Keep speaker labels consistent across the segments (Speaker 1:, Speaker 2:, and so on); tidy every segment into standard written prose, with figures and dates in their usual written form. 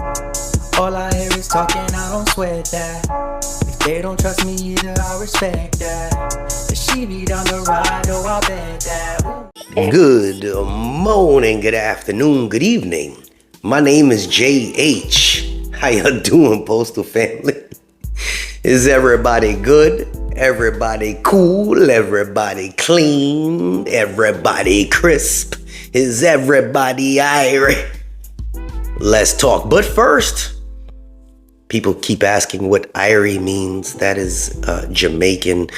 Speaker 1: All I hear is talking, I don't sweat that. If they don't trust me either, I respect that. If she be down the ride, oh, I'll bet that.
Speaker 2: Good morning, good afternoon, good evening. My name is JH. How y'all doing, Postal family? Is everybody good? Everybody cool? Everybody clean? Everybody crisp? Is everybody irate? Let's talk. But first, people keep asking what irie means. That is Jamaican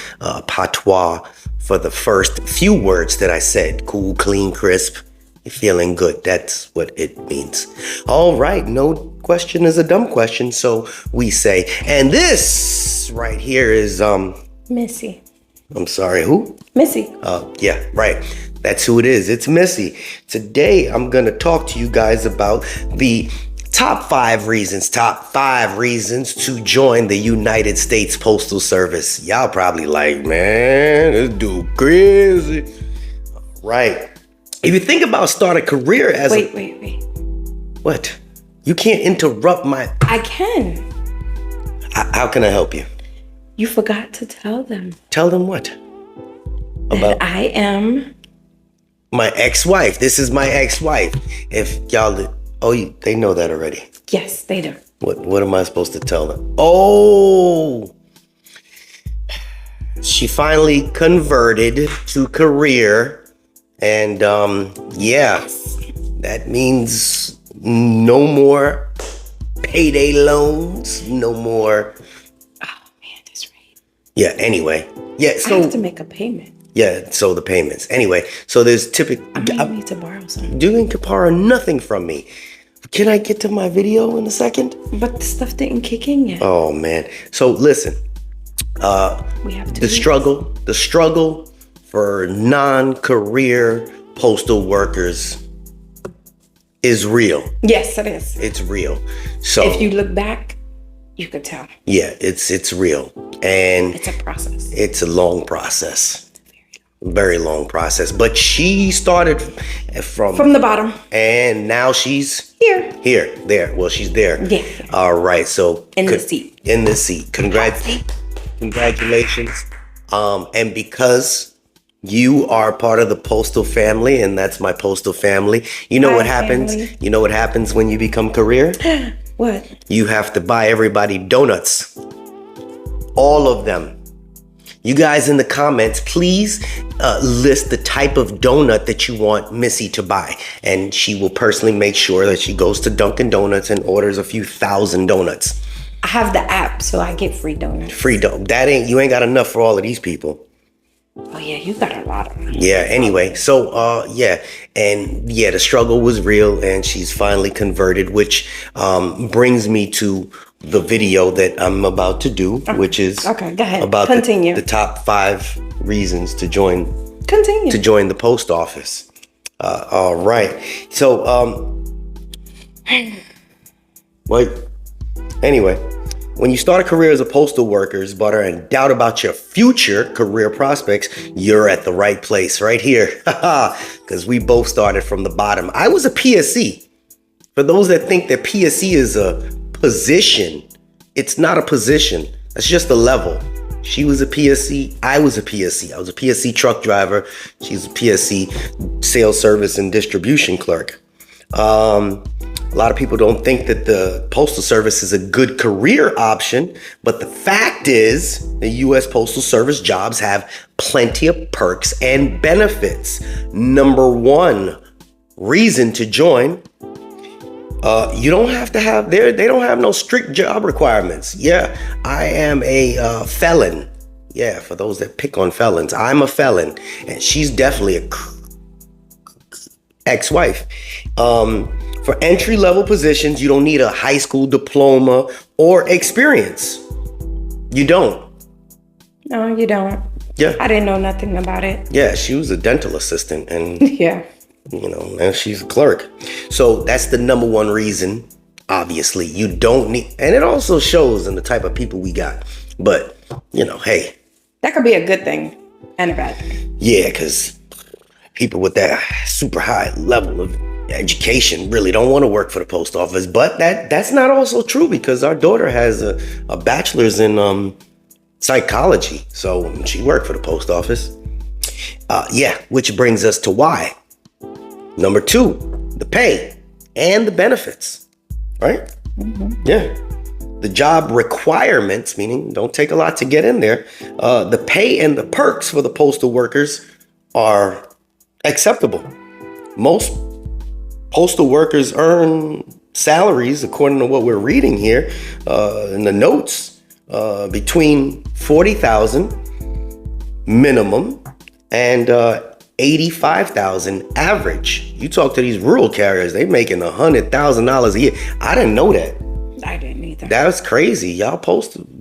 Speaker 2: patois for the first few words that I said. Cool, clean, crisp. You're feeling good. That's what it means. All right. No question is a dumb question. So we say, and this right here is
Speaker 3: Missy.
Speaker 2: I'm sorry, who?
Speaker 3: Missy.
Speaker 2: Yeah, right. That's who it is. It's Missy. Today, I'm going to talk to you guys about the top five reasons to join the United States Postal Service. Y'all probably like, man, this dude crazy. Right. If you think about starting a career as
Speaker 3: Wait.
Speaker 2: What? You can't interrupt my...
Speaker 3: I can.
Speaker 2: How can I help you?
Speaker 3: You forgot to tell them.
Speaker 2: Tell them what?
Speaker 3: That I am...
Speaker 2: my ex-wife. This is my ex-wife. If y'all... Oh, they know that already.
Speaker 3: Yes, they do.
Speaker 2: What am I supposed to tell them? Oh! She finally converted to career. And, yeah. That means no more payday loans. No more...
Speaker 3: Oh, man, that's right.
Speaker 2: Yeah, anyway. Yeah, so...
Speaker 3: I have to make a payment.
Speaker 2: Yeah, so the payments. Anyway, so there's typically...
Speaker 3: I need to borrow some.
Speaker 2: You didn't borrow nothing from me. Can I get to my video in a second?
Speaker 3: But the stuff didn't kick in yet.
Speaker 2: Oh, man. So listen.
Speaker 3: We have to.
Speaker 2: The struggle for non-career postal workers is real.
Speaker 3: Yes, it is.
Speaker 2: It's real. So
Speaker 3: if you look back, you could tell.
Speaker 2: Yeah, it's real. And
Speaker 3: it's a process.
Speaker 2: It's a long process. Very long process. But she started from
Speaker 3: the bottom.
Speaker 2: And now she's there. Well, she's there.
Speaker 3: Yeah.
Speaker 2: All right. So
Speaker 3: in the seat.
Speaker 2: Congratulations. And because you are part of the postal family, and that's my postal family, you know what happens?
Speaker 3: Family.
Speaker 2: You know what happens when you become career?
Speaker 3: What?
Speaker 2: You have to buy everybody donuts. All of them. You guys in the comments, please list the type of donut that you want Missy to buy. And she will personally make sure that she goes to Dunkin' Donuts and orders a few thousand donuts.
Speaker 3: I have the app, so I get free donuts.
Speaker 2: Free donut. You ain't got enough for all of these people.
Speaker 3: Oh, yeah, you got a lot of them.
Speaker 2: Yeah, anyway, so, yeah. And, yeah, the struggle was real, and she's finally converted, which brings me to the video that I'm about to do, which is
Speaker 3: go ahead.
Speaker 2: About
Speaker 3: Continue.
Speaker 2: the top 5 reasons to join the post office. All right. So, wait. Anyway, when you start a career as a postal worker, but are in doubt about your future career prospects, you're at the right place right here. Because we both started from the bottom. I was a PSC. For those that think that PSC is a position, it's not a position. That's just a level. She was a PSC. I was a PSC. I was a PSC truck driver. She's a PSC sales service and distribution clerk. A lot of people don't think that the Postal Service is a good career option, but the fact is the U.S. Postal Service jobs have plenty of perks and benefits. Number 1 reason to join, you don't have to have, they don't have no strict job requirements. Yeah, I am a felon. Yeah, for those that pick on felons, I'm a felon, and she's definitely a ex-wife. For entry-level positions, you don't need a high school diploma or experience. You don't.
Speaker 3: No, you don't.
Speaker 2: Yeah.
Speaker 3: I didn't know nothing about it.
Speaker 2: Yeah, she was a dental assistant, and
Speaker 3: yeah.
Speaker 2: You know, and she's a clerk. So that's the number 1 reason. Obviously, you don't need, and it also shows in the type of people we got. But, you know, hey.
Speaker 3: That could be a good thing and a bad thing.
Speaker 2: Yeah, because people with that super high level of education, really don't want to work for the post office. But that's not also true, because our daughter has a bachelor's in psychology. So she worked for the post office. Which brings us to why. Number 2, the pay and the benefits, right? Yeah. The job requirements, meaning don't take a lot to get in there. The pay and the perks for the postal workers are acceptable. Most postal workers earn salaries, according to what we're reading here in the notes, between $40,000 minimum and $85,000 average. You talk to these rural carriers, they making $100,000 a year. I didn't know that.
Speaker 3: I didn't either.
Speaker 2: That's crazy. Y'all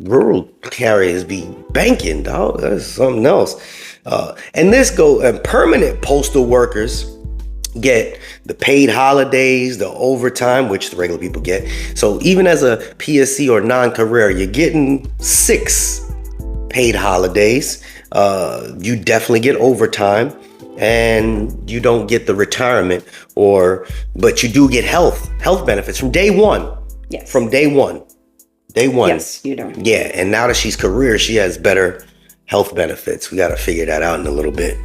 Speaker 2: rural carriers be banking, dog. That's something else. And permanent postal workers get the paid holidays, the overtime, which the regular people get. So even as a PSC or non-career, you're getting 6 paid holidays. You definitely get overtime, and you don't get the retirement, but you do get health benefits from day one.
Speaker 3: Yes.
Speaker 2: From day one.
Speaker 3: Yes, you do.
Speaker 2: Yeah, and now that she's career, she has better health benefits. We got to figure that out in a little bit.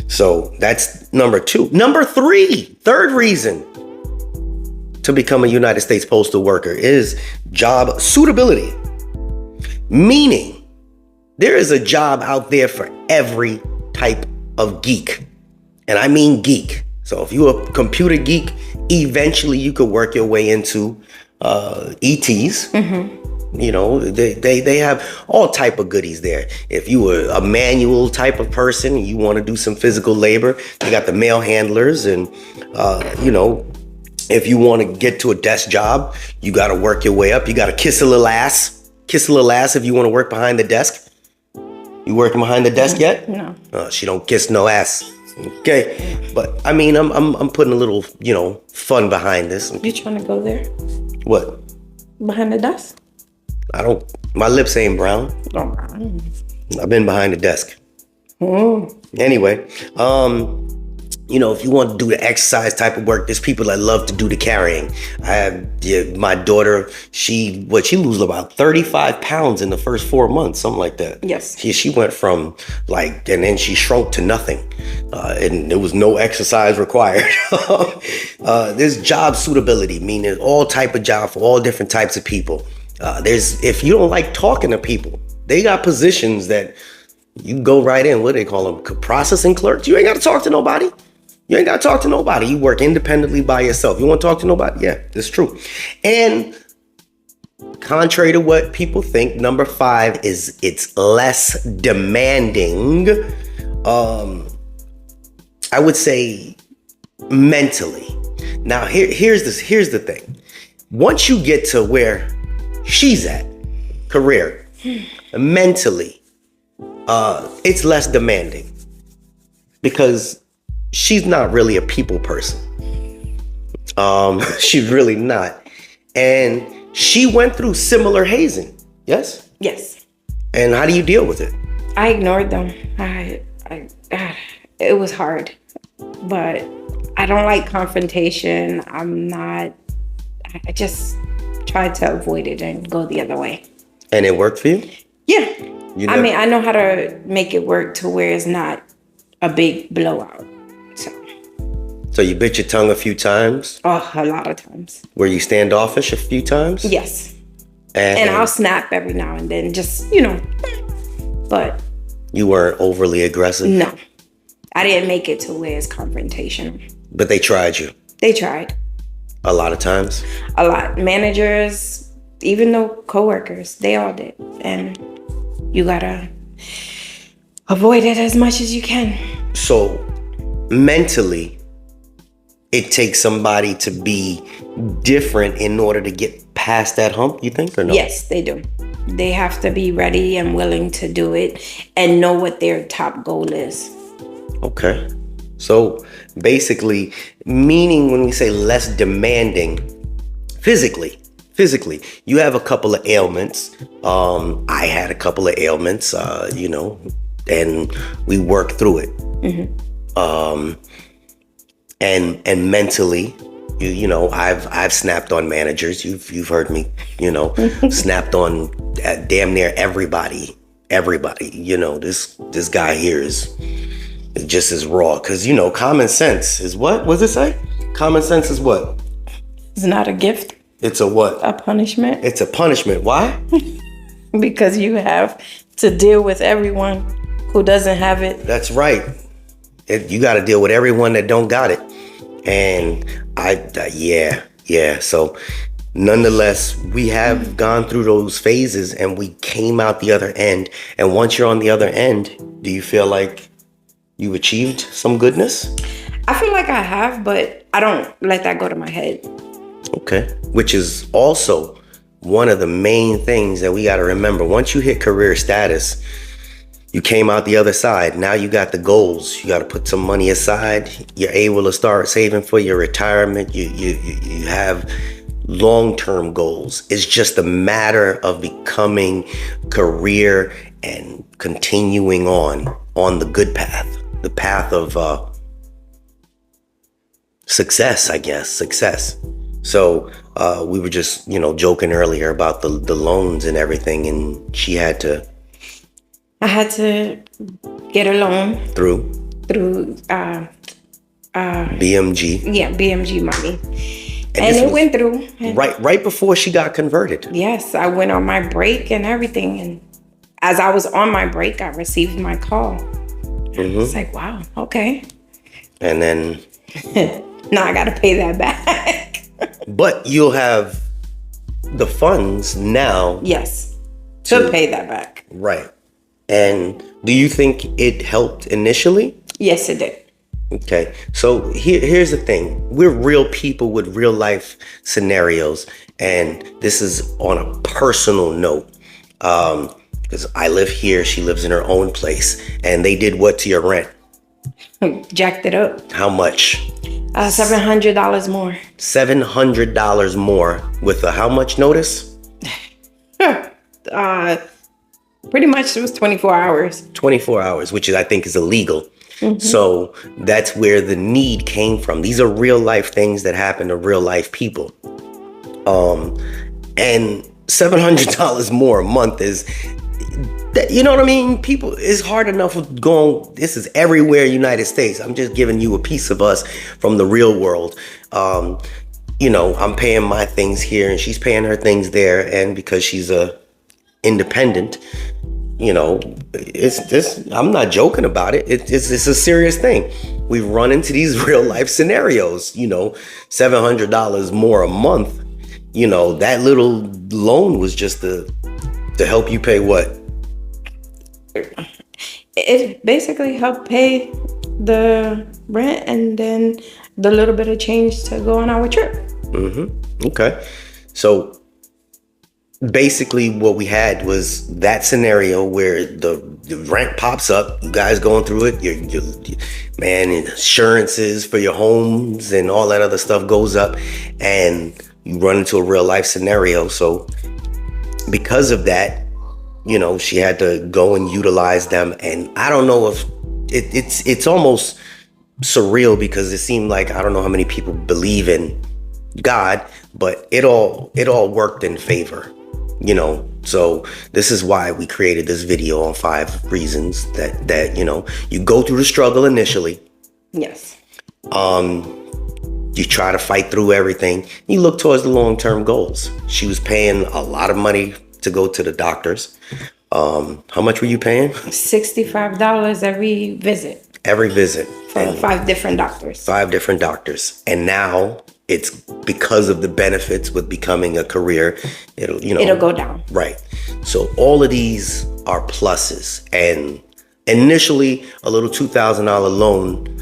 Speaker 2: So that's number 2. Number 3, third reason to become a United States postal worker is job suitability. Meaning, there is a job out there for every type of geek. And I mean geek. So if you're a computer geek, eventually you could work your way into ETs. You know, they have all type of goodies there. If you were a manual type of person and you want to do some physical labor, you got the mail handlers. And, if you want to get to a desk job, you got to work your way up. You got to kiss a little ass. Kiss a little ass if you want to work behind the desk. You working behind the desk yet?
Speaker 3: No.
Speaker 2: She don't kiss no ass. Okay. But I mean, I'm putting a little, fun behind this.
Speaker 3: You trying to go there?
Speaker 2: What?
Speaker 3: Behind the desk?
Speaker 2: My lips ain't brown.
Speaker 3: Oh.
Speaker 2: I've been behind the desk. Anyway, if you want to do the exercise type of work, there's people that love to do the carrying. I have my daughter, she lose about 35 pounds in the first 4 months, something like that.
Speaker 3: Yes.
Speaker 2: She went from and then she shrunk to nothing. And there was no exercise required. There's job suitability, meaning all type of job for all different types of people. If you don't like talking to people, they got positions that you can go right in. What do they call them? Processing clerks. You ain't got to talk to nobody. You work independently by yourself. You want to talk to nobody? Yeah, that's true. And contrary to what people think, number 5 is it's less demanding. I would say mentally. Now here's the thing. Once you get to where she's at, career, mentally, it's less demanding because she's not really a people person. She's really not. And she went through similar hazing. Yes?
Speaker 3: Yes.
Speaker 2: And how do you deal with it?
Speaker 3: I ignored them. It was hard, but I don't like confrontation. I just tried to avoid it and go the other way.
Speaker 2: And it worked for you?
Speaker 3: Yeah. I know how to make it work to where it's not a big blowout.
Speaker 2: So you bit your tongue a few times?
Speaker 3: Oh, a lot of times.
Speaker 2: Were you standoffish a few times?
Speaker 3: Yes. And I'll snap every now and then, just, but.
Speaker 2: You weren't overly aggressive?
Speaker 3: No. I didn't make it to where it's confrontation.
Speaker 2: But they tried you?
Speaker 3: They tried.
Speaker 2: A lot of times?
Speaker 3: A lot. Managers, even though coworkers, they all did. And you gotta avoid it as much as you can. So
Speaker 2: mentally, it takes somebody to be different in order to get past that hump, you think, or no?
Speaker 3: Yes, they do. They have to be ready and willing to do it and know what their top goal is. Okay.
Speaker 2: So basically, meaning when we say less demanding, physically, you have a couple of ailments. I had a couple of ailments, and we worked through it. and mentally. You know, I've snapped on managers. You've heard me, you know, snapped on damn near everybody. You know, this guy here is just as raw, because, you know, common sense is what? What does it say? Common sense is what?
Speaker 3: It's not a gift.
Speaker 2: It's a what?
Speaker 3: A punishment.
Speaker 2: It's a punishment. Why?
Speaker 3: Because you have to deal with everyone who doesn't have it.
Speaker 2: That's right. You got to deal with everyone that don't got it. And yeah. So nonetheless, we have gone through those phases and we came out the other end. And once you're on the other end, do you feel like you've achieved some goodness?
Speaker 3: I feel like I have, but I don't let that go to my head.
Speaker 2: Okay. Which is also one of the main things that we got to remember. Once you hit career status, you came out the other side. Now you got the goals. You got to put some money aside. You're able to start saving for your retirement. You have long-term goals. It's just a matter of becoming career and continuing on the good path, the path of success, I guess, success. So we were just, you know, joking earlier about the loans and everything, and I had to get a loan through BMG.
Speaker 3: Yeah, BMG Money. And it went through.
Speaker 2: Right before she got converted.
Speaker 3: Yes, I went on my break and everything. And as I was on my break, I received my call. Mm-hmm. It's like, wow, okay.
Speaker 2: And then
Speaker 3: now I got to pay that back.
Speaker 2: But you'll have the funds now.
Speaker 3: Yes, to pay that back.
Speaker 2: Right. And do you think it helped initially?
Speaker 3: Yes, it did.
Speaker 2: Okay. So here's the thing. We're real people with real life scenarios. And this is on a personal note. Because I live here. She lives in her own place. And they did what to your rent?
Speaker 3: Jacked it up.
Speaker 2: How much?
Speaker 3: $700 more.
Speaker 2: $700 more with a how much notice?
Speaker 3: Pretty much it was 24 hours.
Speaker 2: 24 hours, which I think is illegal. Mm-hmm. So that's where the need came from. These are real life things that happen to real life people. And $700 more a month is, you know what I mean? People, it's hard enough with going, this is everywhere United States. I'm just giving you a piece of us from the real world. You know, I'm paying my things here and she's paying her things there. And because she's independent, you know, it's this, I'm not joking about it. It's a serious thing. We've run into these real life scenarios, you know, $700 more a month. You know, that little loan was just to help you pay what?
Speaker 3: It basically helped pay the rent and then the little bit of change to go on our trip.
Speaker 2: Mm-hmm. Okay. So basically what we had was that scenario where the rent pops up, you guys going through it, your man, insurances for your homes and all that other stuff goes up, and you run into a real life scenario. So because of that, you know, she had to go and utilize them. And I don't know if it's almost surreal because it seemed like, I don't know how many people believe in God, but it all worked in favor, you know. So this is why we created this video on 5 reasons that you know, you go through the struggle initially.
Speaker 3: Yes.
Speaker 2: You try to fight through everything. You look towards the long-term goals. She was paying a lot of money to go to the doctors. How much were you paying?
Speaker 3: $65 every visit.
Speaker 2: Every visit.
Speaker 3: For 5 different doctors.
Speaker 2: 5 different doctors. And now it's because of the benefits with becoming a career, it'll
Speaker 3: go down.
Speaker 2: Right. So all of these are pluses. And initially a little $2,000 loan,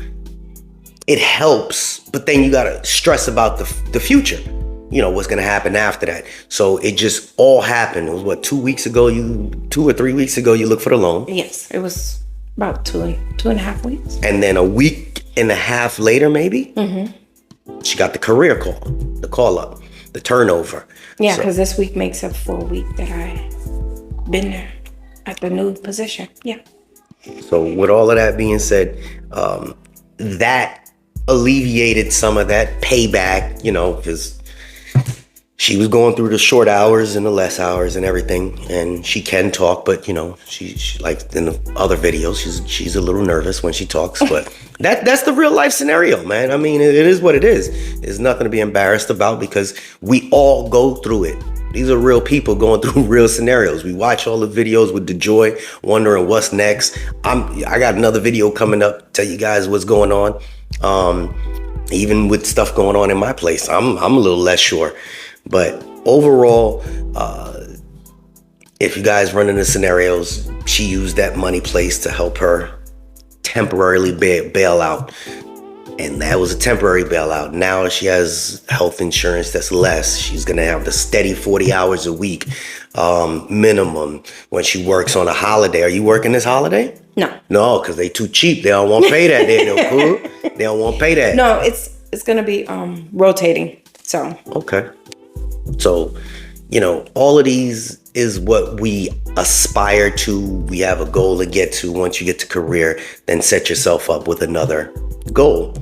Speaker 2: it helps, but then you gotta stress about the future. You know, what's gonna happen after that. So it just all happened. It was what, 2 weeks ago, 2 or 3 weeks ago, you looked for the loan.
Speaker 3: Yes, it was about two and a half weeks.
Speaker 2: And then a week and a half later, maybe, she got the career call, the call up, the turnover.
Speaker 3: Yeah, because this week makes a full week that I've been there at the new position. Yeah.
Speaker 2: So with all of that being said, that alleviated some of that payback, you know, because she was going through the short hours and the less hours and everything, and she can talk, but you know, she like in the other videos, she's a little nervous when she talks, but that's the real life scenario, man. I mean, it is what it is. There's nothing to be embarrassed about because we all go through it. These are real people going through real scenarios. We watch all the videos with the joy, wondering what's next. I got another video coming up, tell you guys what's going on. Even with stuff going on in my place, I'm a little less sure. But overall, if you guys run into scenarios, she used that money place to help her temporarily bail out. And that was a temporary bailout. Now she has health insurance that's less. She's going to have the steady 40 hours a week minimum when she works on a holiday. Are you working this holiday?
Speaker 3: No.
Speaker 2: No, because they too cheap. They don't want to pay that. They don't want to pay that.
Speaker 3: No, it's going to be rotating. So.
Speaker 2: Okay. So, you know, all of these is what we aspire to. We have a goal to get to. Once you get to career, then set yourself up with another goal.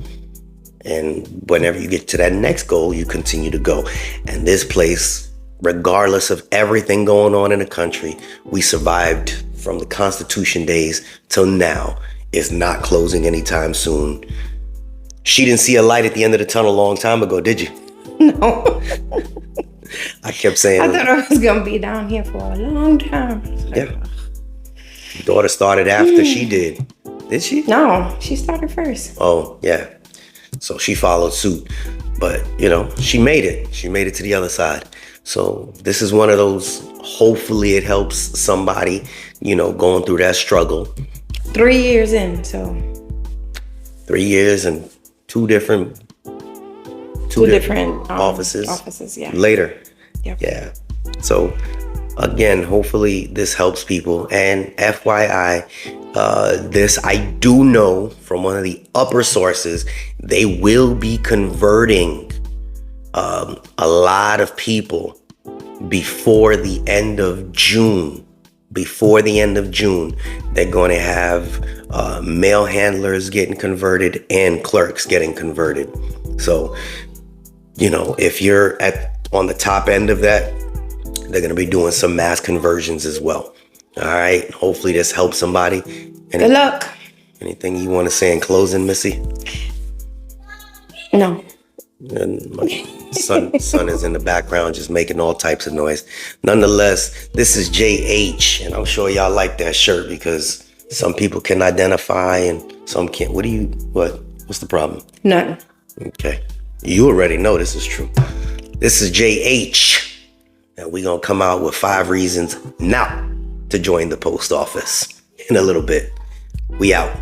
Speaker 2: And whenever you get to that next goal, you continue to go. And this place, regardless of everything going on in the country, we survived from the Constitution days till now. It's not closing anytime soon. She didn't see a light at the end of the tunnel a long time ago, did you?
Speaker 3: No.
Speaker 2: I kept saying,
Speaker 3: I thought I was going to be down here for a long time.
Speaker 2: Yeah. Daughter started after she did. Did she?
Speaker 3: No, she started first.
Speaker 2: Oh, yeah. So she followed suit. But, you know, she made it. She made it to the other side. So this is one of those, hopefully it helps somebody, you know, going through that struggle.
Speaker 3: 3 years in, so.
Speaker 2: 3 years and two different offices.
Speaker 3: Offices, yeah.
Speaker 2: Later.
Speaker 3: Yep.
Speaker 2: Yeah. So again, hopefully this helps people. And FYI, this I do know from one of the upper sources, they will be converting a lot of people before the end of June. Before the end of June, they're going to have mail handlers getting converted and clerks getting converted. So, you know, if you're on the top end of that, they're going to be doing some mass conversions as well. All right. Hopefully this helps somebody.
Speaker 3: Good luck.
Speaker 2: Anything you want to say in closing, Missy?
Speaker 3: No.
Speaker 2: And my son is in the background just making all types of noise. Nonetheless, this is JH, and I'm sure y'all like that shirt because some people can identify and some can't. What's the problem?
Speaker 3: None.
Speaker 2: Okay. You already know this is true. This is JH, and we're going to come out with 5 reasons not to join the post office in a little bit. We out.